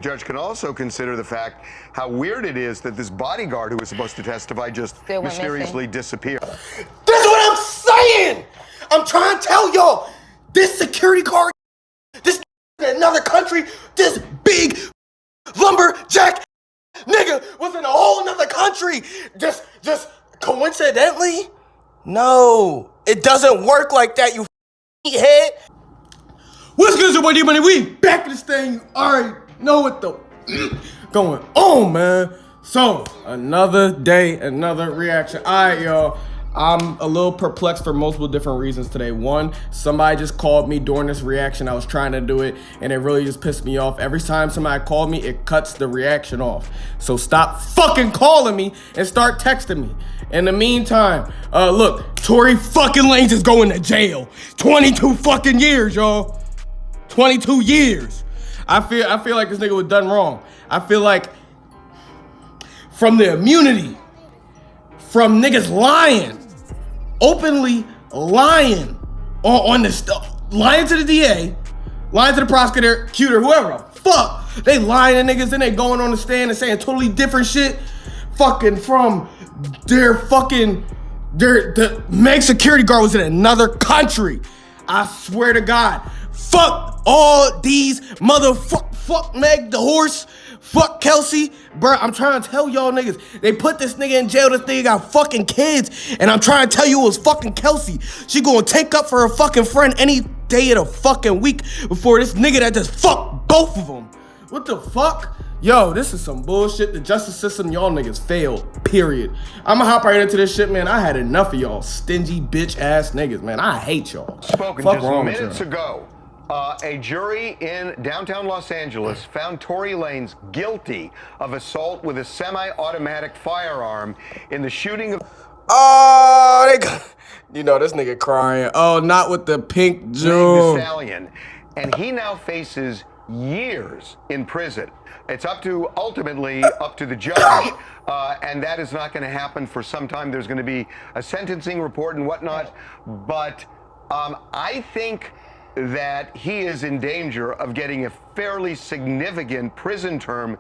judge can also consider the fact how weird it is that this bodyguard who was supposed to testify just mysteriously disappeared. That's what I'm saying! I'm trying to tell y'all, this security guard, this in another country, this big lumberjack nigga was in a whole nother country. Just coincidentally? No, it doesn't work like that, you head. What's good, your boy D-Money? We back to this thing. You already know what the going on, man. So, another day, another reaction. All right, y'all. I'm a little perplexed for multiple different reasons today. One, somebody just called me during this reaction. I was trying to do it, and it really just pissed me off. Every time somebody called me, it cuts the reaction off. So stop fucking calling me and start texting me. In the meantime, look, Tory fucking Lanez is going to jail. 22 fucking years, y'all. 22 years. I feel like this nigga was done wrong. I feel like from the immunity, from niggas lying, openly lying on the stuff, lying to the DA, lying to the prosecutor, whoever, fuck. They lying to niggas and they going on the stand and saying totally different shit. Fucking from the Meg security guard was in another country. I swear to God. Fuck all these fuck Meg the horse, fuck KELSEY, bruh. I'm trying to tell y'all niggas, they put this nigga in jail. This nigga got fucking kids, and I'm trying to tell you it was fucking KELSEY. She gonna take up for her fucking friend any day of the fucking week before this nigga that just fucked both of them. What the fuck? Yo, this is some bullshit. The justice system, y'all niggas failed, period. I'ma hop right into this shit, man. I had enough of y'all stingy bitch ass niggas, man. I hate y'all. Spoken fuck just minutes ago. A jury in downtown Los Angeles found Tory Lanez guilty of assault with a semi-automatic firearm in the shooting of... Oh, they got... You know, this nigga crying. Oh, not with the pink jewel. Stallion. And he now faces years in prison. It's ultimately up to the judge, and that is not going to happen for some time. There's going to be a sentencing report and whatnot, but I think that he is in danger of getting a fairly significant prison term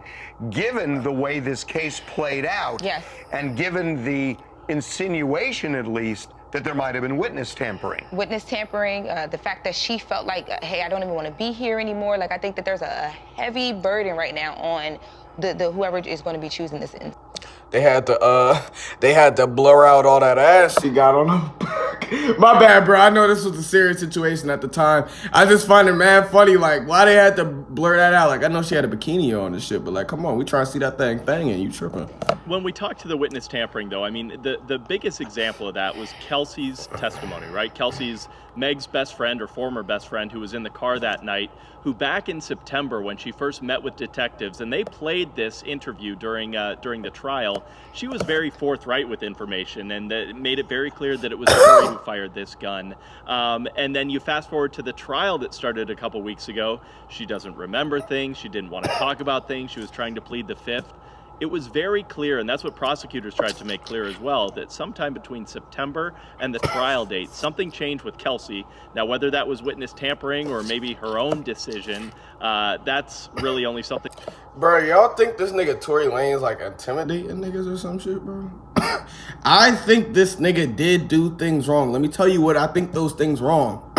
given the way this case played out. Yes. And given the insinuation, at least, that there might have been witness tampering. Witness tampering, the fact that she felt like, hey, I don't even want to be here anymore. Like, I think that there's a heavy burden right now on the whoever is going to be choosing this in. They had to blur out all that ass she got on her back. My bad, bro. I know this was a serious situation at the time. I just find it mad funny, like, why they had to blur that out. Like, I know she had a bikini on and shit, but like, come on, we trying to see that thing and you tripping. When we talk to the witness tampering, though, I mean, the biggest example of that was KELSEY's testimony, right? KELSEY's Meg's best friend or former best friend who was in the car that night, who back in September when she first met with detectives, and they played this interview during the trial, she was very forthright with information and made it very clear that it was Tory who fired this gun. And then you fast forward to the trial that started a couple weeks ago. She doesn't remember things. She didn't want to talk about things. She was trying to plead the fifth. It was very clear, and that's what prosecutors tried to make clear as well, that sometime between September and the trial date, something changed with KELSEY. Now, whether that was witness tampering or maybe her own decision, that's really only something. Bro, y'all think this nigga Tory Lanez like intimidating niggas or some shit, bro? I think this nigga did do things wrong. Let me tell you what I think those things wrong.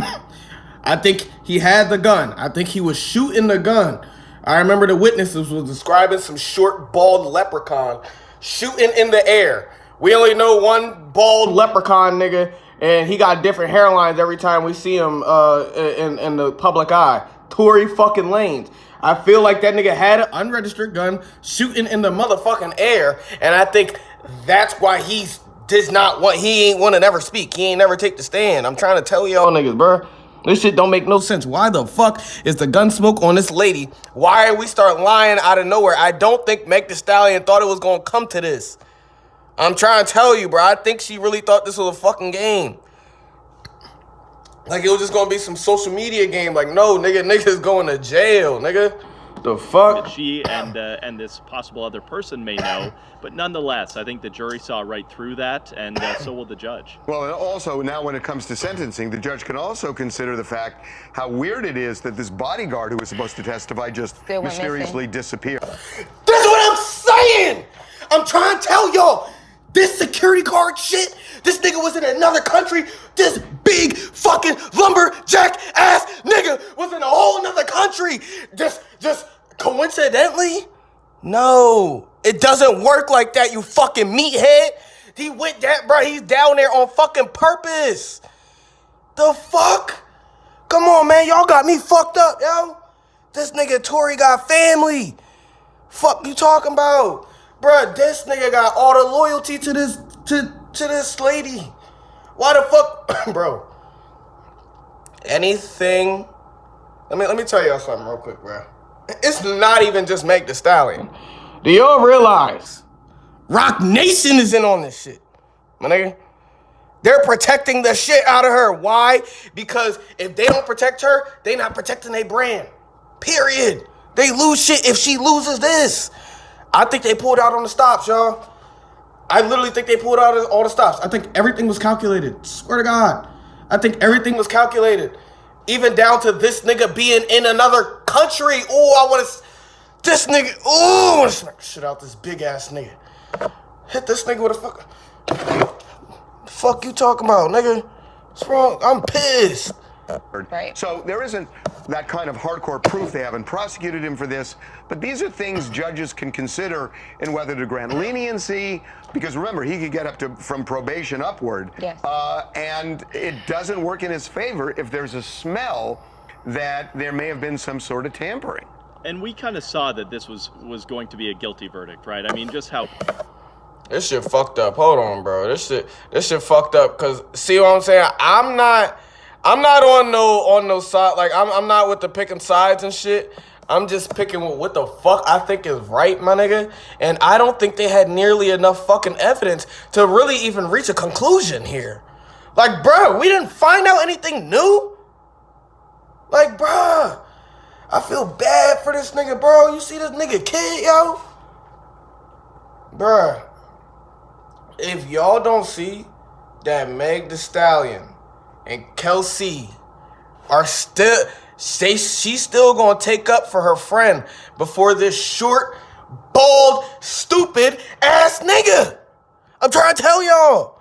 I think he had the gun. I think he was shooting the gun. I remember the witnesses was describing some short, bald leprechaun shooting in the air. We only know one bald leprechaun nigga, and he got different hairlines every time we see him in the public eye. Tory fucking Lanez. I feel like that nigga had an unregistered gun shooting in the motherfucking air, and I think that's why he ain't want to never speak. He ain't never take the stand. I'm trying to tell y'all niggas, bro. This shit don't make no sense. Why the fuck is the gun smoke on this lady? Why are we start lying out of nowhere? I don't think Meg the Stallion thought it was gonna come to this. I'm trying to tell you, bro. I think she really thought this was a fucking game. Like it was just gonna be some social media game. Like, no, nigga's going to jail, nigga. The fuck? that she and this possible other person may know. But nonetheless, I think the jury saw right through that, and so will the judge. Well, and also now when it comes to sentencing, the judge can also consider the fact how weird it is that this bodyguard who was supposed to testify just Still went mysteriously disappeared. That's what I'm saying! I'm trying to tell y'all, this security guard shit, this nigga was in another country, this big fucking lumberjack ass nigga was in a whole nother country. Just coincidentally? No, it doesn't work like that, you fucking meathead. He went that, bro, he's down there on fucking purpose. The fuck? Come on, man, y'all got me fucked up, yo. This nigga Tory got family. Fuck you talking about? Bruh, this nigga got all the loyalty to this lady. Why the fuck, bro? Anything. Let me tell y'all something real quick, bro. It's not even just Meg Thee Stallion. Do y'all realize Rock Nation is in on this shit, my nigga? They're protecting the shit out of her. Why? Because if they don't protect her, they not protecting their brand. Period. They lose shit if she loses this. I think they pulled out on the stops, y'all. I literally think they pulled out all the stops. I think everything was calculated. Swear to God. I think everything was calculated. Even down to this nigga being in another country. Oh, I want to... This nigga... Oh, I want to smack the shit out this big-ass nigga. Hit this nigga with a fuck... The fuck you talking about, nigga? What's wrong? I'm pissed. Right. So there isn't that kind of hardcore proof. They haven't prosecuted him for this, but these are things judges can consider in whether to grant leniency, because remember, he could get up to from probation upward. Yes. And it doesn't work in his favor if there's a smell that there may have been some sort of tampering. And we kind of saw that this was going to be a guilty verdict, right? I mean, just how... This shit fucked up. Hold on, bro. This shit fucked up. Cause see what I'm saying? I'm not on no side. Like I'm not with the picking sides and shit. I'm just picking what the fuck I think is right, my nigga. And I don't think they had nearly enough fucking evidence to really even reach a conclusion here. Like, bro, we didn't find out anything new. Like, bro, I feel bad for this nigga, bro. You see this nigga kid, yo? Bruh. If y'all don't see that Meg Thee Stallion and KELSEY are still, she's still gonna take up for her friend before this short, bald, stupid ass nigga. I'm trying to tell y'all,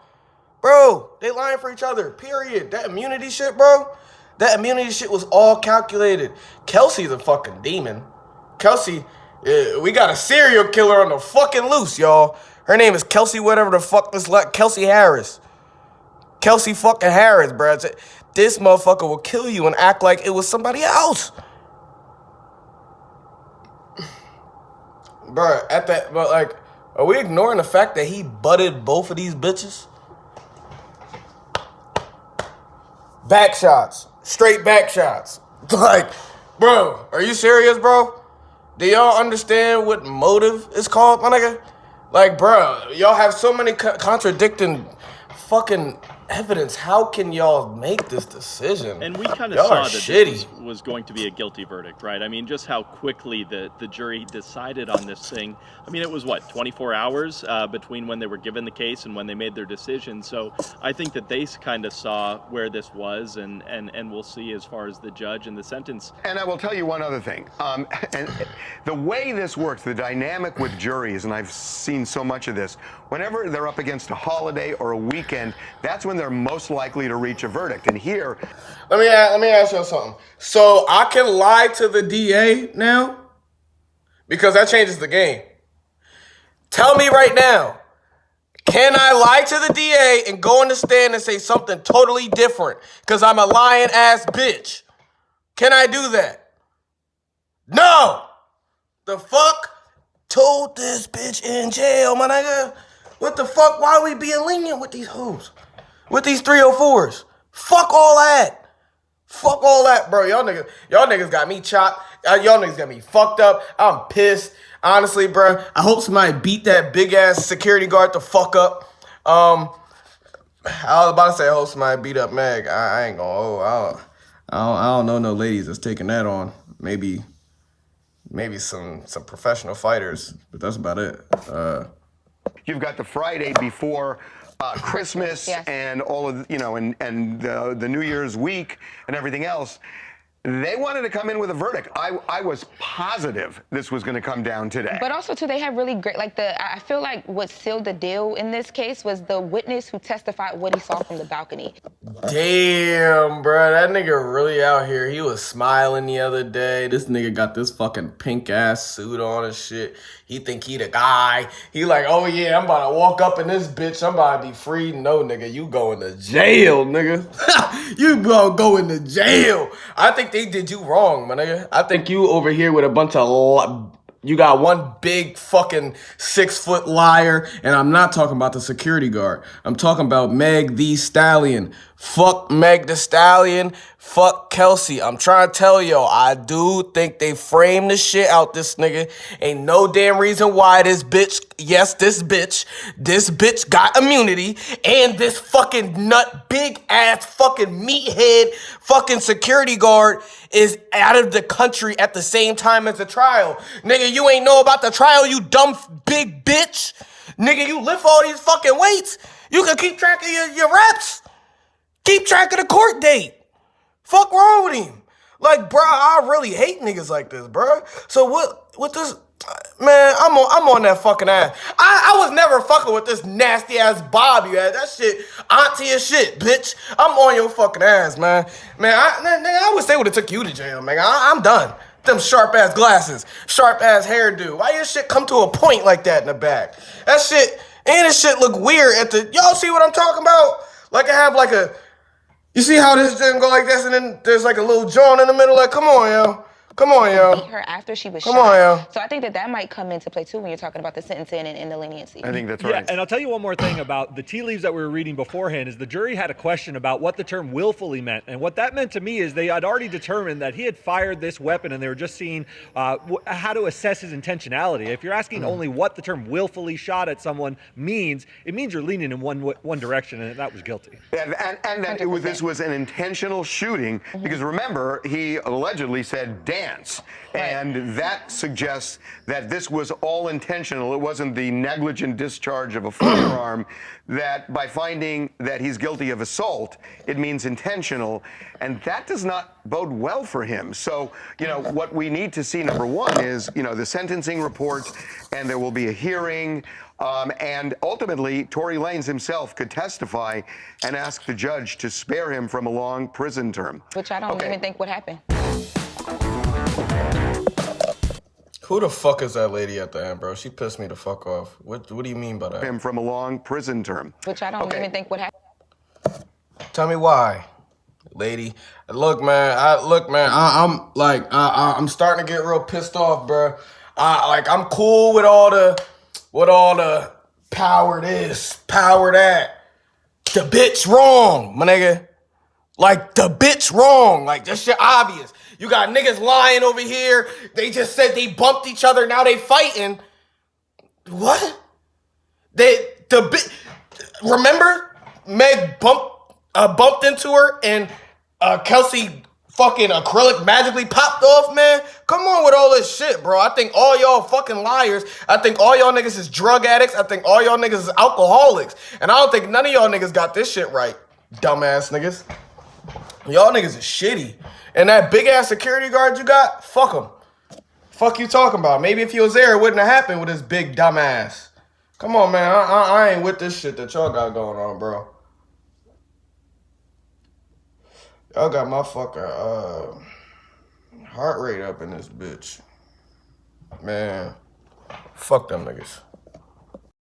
bro, they lying for each other, period. That immunity shit, bro, that immunity shit was all calculated. KELSEY's a fucking demon. KELSEY, we got a serial killer on the fucking loose, y'all. Her name is KELSEY, whatever the fuck this like, KELSEY Harris. KELSEY fucking Harris, bruh. This motherfucker will kill you and act like it was somebody else. Bruh, but like, are we ignoring the fact that he butted both of these bitches? Back shots. Straight back shots. Like, bro, are you serious, bro? Do y'all understand what motive is called, my nigga? Like, bro, y'all have so many contradicting fucking evidence. How can y'all make this decision? And we kind of y'all saw are that shitty. this was going to be a guilty verdict, right? I mean, just how quickly the jury decided on this thing. I mean, it was, what, 24 hours between when they were given the case and when they made their decision. So I think that they kind of saw where this was, and we'll see as far as the judge and the sentence. And I will tell you one other thing. And the way this works, the dynamic with juries, and I've seen so much of this, whenever they're up against a holiday or a weekend, that's when they're most likely to reach a verdict. And here... Let me ask you something. So I can lie to the DA now? Because that changes the game. Tell me right now, can I lie to the DA and go in the stand and say something totally different because I'm a lying ass bitch? Can I do that? No! The fuck? Told this bitch in jail, my nigga. What the fuck? Why are we being lenient with these hoes? With these 304s? Fuck all that. Fuck all that, bro. Y'all niggas got me chopped. Y'all niggas got me fucked up. I'm pissed. Honestly, bro, I hope somebody beat that big ass security guard the fuck up. I was about to say I hope somebody beat up Meg. I ain't gonna. I don't know no ladies that's taking that on. Maybe maybe some professional fighters, but that's about it. You've got the Friday before Christmas yes. and all of, and the New Year's week and everything else. They wanted to come in with a verdict. I was positive this was going to come down today. But also, too, they have really great, I feel like what sealed the deal in this case was the witness who testified what he saw from the balcony. Damn, bro, that nigga really out here. He was smiling the other day. This nigga got this fucking pink ass suit on and shit. He think he the guy. He like, oh yeah, I'm about to walk up in this bitch. I'm about to be free. No, nigga, you going to jail, nigga. You gonna go into jail. I think they did you wrong, my nigga. I think you over here with a bunch of... You got one big fucking 6-foot liar, and I'm not talking about the security guard. I'm talking about Meg the Stallion. Fuck Meg the Stallion. Fuck KELSEY. I'm trying to tell y'all, I do think they framed the shit out this nigga. Ain't no damn reason why this bitch got immunity, and this fucking nut, big ass fucking meathead fucking security guard is out of the country at the same time as the trial. Nigga, you ain't know about the trial, you dumb big bitch. Nigga, you lift all these fucking weights. You can keep track of your reps. Keep track of the court date. Fuck wrong with him? Like, bro, I really hate niggas like this, bro. So what this... Man, I'm on that fucking ass. I was never fucking with this nasty ass Bob you had. That shit auntie as shit, bitch. I'm on your fucking ass, man. Man, I wish they would have took you to jail, man. I'm done. Them sharp ass glasses, sharp ass hairdo. Why your shit come to a point like that in the back? That shit, and this shit look weird at the... Y'all see what I'm talking about? Like I have like a... You see how this didn't go like this, and then there's like a little joint in the middle? Like, come on, yo. Come on, yo. Beat her after she was Come shot. on, yo. So I think that might come into play too when you're talking about the sentencing and the leniency. I think that's right. Yeah, and I'll tell you one more thing about the tea leaves that we were reading beforehand is the jury had a question about what the term willfully meant. And what that meant to me is they had already determined that he had fired this weapon, and they were just seeing how to assess his intentionality. If you're asking only what the term willfully shot at someone means, it means you're leaning in one direction, and that was guilty. And that this was an intentional shooting, because remember, he allegedly said dance. And that suggests that this was all intentional. It wasn't the negligent discharge of a firearm. That by finding that he's guilty of assault, it means intentional. And that does not bode well for him. So, what we need to see, number one, is, the sentencing reports, and there will be a hearing. And ultimately, Tory Lanez himself could testify and ask the judge to spare him from a long prison term. Which I don't even think would happen. Who the fuck is that lady at the end, bro? She pissed me the fuck off. What do you mean by that? Him from a long prison term. Which I don't even think would happen. Tell me why, lady. Look, man. I'm starting to get real pissed off, bro. I'm cool with all the power this, power that. The bitch wrong, my nigga. Like, the bitch wrong. Like, this shit obvious. You got niggas lying over here. They just said they bumped each other. Now they fighting. What? Remember? Meg bumped into her and KELSEY fucking acrylic magically popped off, man. Come on with all this shit, bro. I think all y'all fucking liars. I think all y'all niggas is drug addicts. I think all y'all niggas is alcoholics. And I don't think none of y'all niggas got this shit right. Dumbass niggas. Y'all niggas is shitty. And that big ass security guard you got, fuck him. Fuck you talking about? Maybe if he was there, it wouldn't have happened with his big dumb ass. Come on, man. I ain't with this shit that y'all got going on, bro. Y'all got my fucking heart rate up in this bitch. Man, fuck them niggas.